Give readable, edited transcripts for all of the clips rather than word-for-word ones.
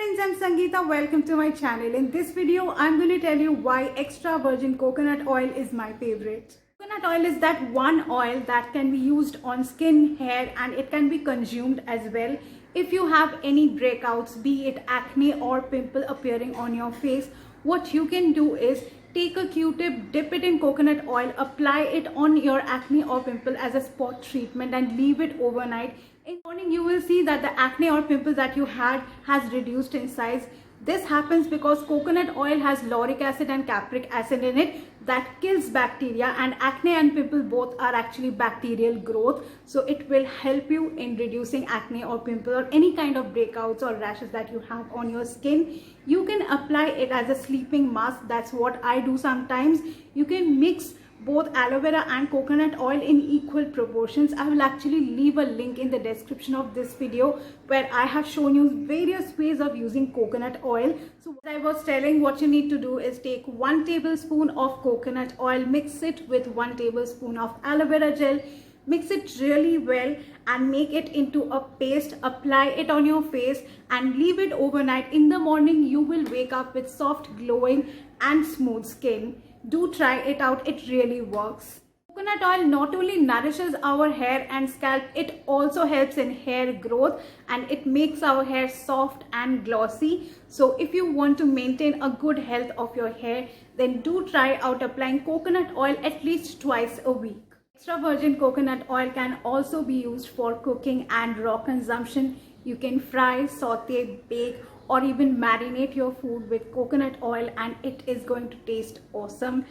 Friends, I'm Sangeeta. Welcome to my channel. In this video, I'm going to tell you why extra virgin coconut oil is my favorite. Coconut oil is that one oil that can be used on skin, hair, and it can be consumed as well. If you have any breakouts, be it acne or pimple appearing on your face, what you can do is take a Q-tip, dip it in coconut oil, apply it on your acne or pimple as a spot treatment and leave it overnight. In the morning, you will see that the acne or pimple that you had has reduced in size. This happens because coconut oil has lauric acid and capric acid in it that kills bacteria, and acne and pimple both are actually bacterial growth. So it will help you in reducing acne or pimple or any kind of breakouts or rashes that you have on your skin. You can apply it as a sleeping mask. That's what I do sometimes. You can mix both aloe vera and coconut oil in equal proportions. I will actually leave a link in the description of this video where I have shown you various ways of using coconut oil. So as I was telling, what you need to do is take 1 tablespoon of coconut oil, mix it with 1 tablespoon of aloe vera gel, mix it really well and make it into a paste. Apply it on your face and leave it overnight. In the morning, you will wake up with soft, glowing and smooth skin. Do try it out, it really works. Coconut oil not only nourishes our hair and scalp, it also helps in hair growth and it makes our hair soft and glossy. So if you want to maintain a good health of your hair, then do try out applying coconut oil at least twice a week. Extra virgin coconut oil can also be used for cooking and raw consumption. You can fry, saute, bake, or even marinate your food with coconut oil and it is going to taste awesome.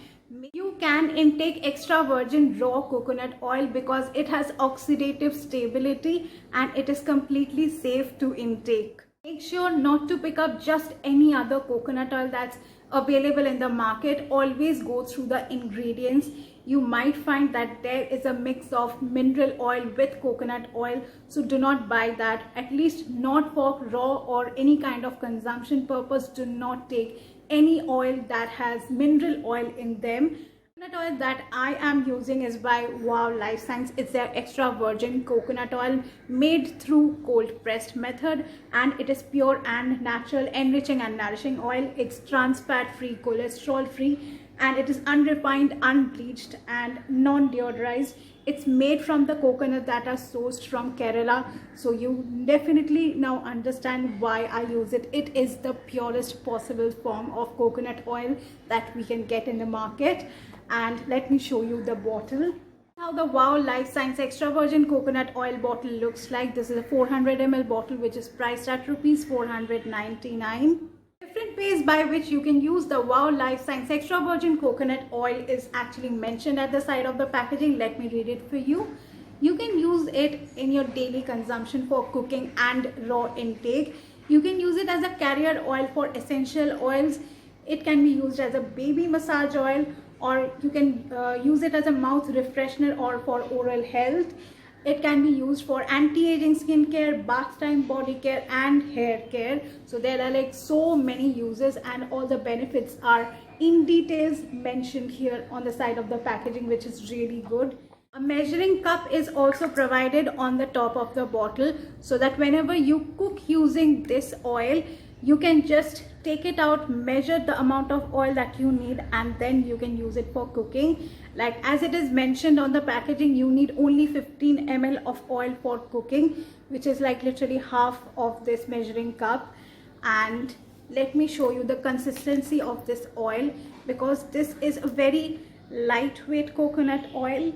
You can intake extra virgin raw coconut oil because it has oxidative stability and it is completely safe to intake. Make sure not to pick up just any other coconut oil that's available in the market. Always go through the ingredients. You might find that there is a mix of mineral oil with coconut oil, so do not buy that, at least not for raw or any kind of consumption purpose. Do not take any oil that has mineral oil in them. Coconut oil that I am using is by Wow Life Science. It's their extra virgin coconut oil made through cold pressed method and it is pure and natural, enriching and nourishing oil. It's trans fat free, cholesterol free, and it is unrefined, unbleached and non-deodorized. It's made from the coconut that are sourced from Kerala. So you definitely now understand why I use it. It is the purest possible form of coconut oil that we can get in the market. And let me show you the bottle. How the Wow Life Science extra virgin coconut oil bottle looks like. This is a 400 ml bottle which is priced at rupees 499. Different ways by which you can use the Wow Life Science extra virgin coconut oil is actually mentioned at the side of the packaging. Let me read it for you. You can use it in your daily consumption for cooking and raw intake. You can use it as a carrier oil for essential oils. It can be used as a baby massage oil, or you can use it as a mouth refreshener or for oral health. It can be used for anti-aging skincare, bath time body care and hair care. So there are like so many uses and all the benefits are in details mentioned here on the side of the packaging, which is really good. A measuring cup is also provided on the top of the bottle so that whenever you cook using this oil, you can just take it out, measure the amount of oil that you need, and then you can use it for cooking. Like as it is mentioned on the packaging, you need only 15 ml of oil for cooking, which is like literally half of this measuring cup. And let me show you the consistency of this oil, because this is a very lightweight coconut oil,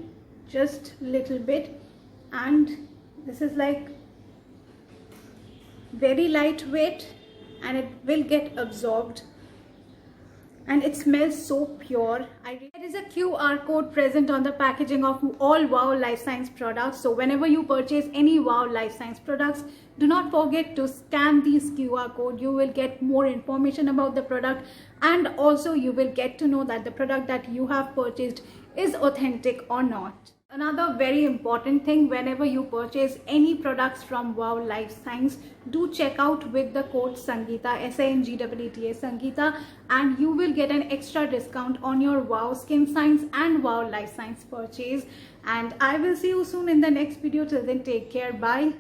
just little bit, and this is like very lightweight and it will get absorbed and it smells so pure. There is a QR code present on the packaging of all Wow Life Science products. So whenever you purchase any Wow Life Science products, do not forget to scan this QR code. You will get more information about the product and also you will get to know that the product that you have purchased is authentic or not. Another very important thing, whenever you purchase any products from Wow Life Science, do check out with the code Sangeeta, SANGEETA, Sangeeta, and you will get an extra discount on your Wow Skin Science and Wow Life Science purchase. And I will see you soon in the next video. Till then, take care. Bye.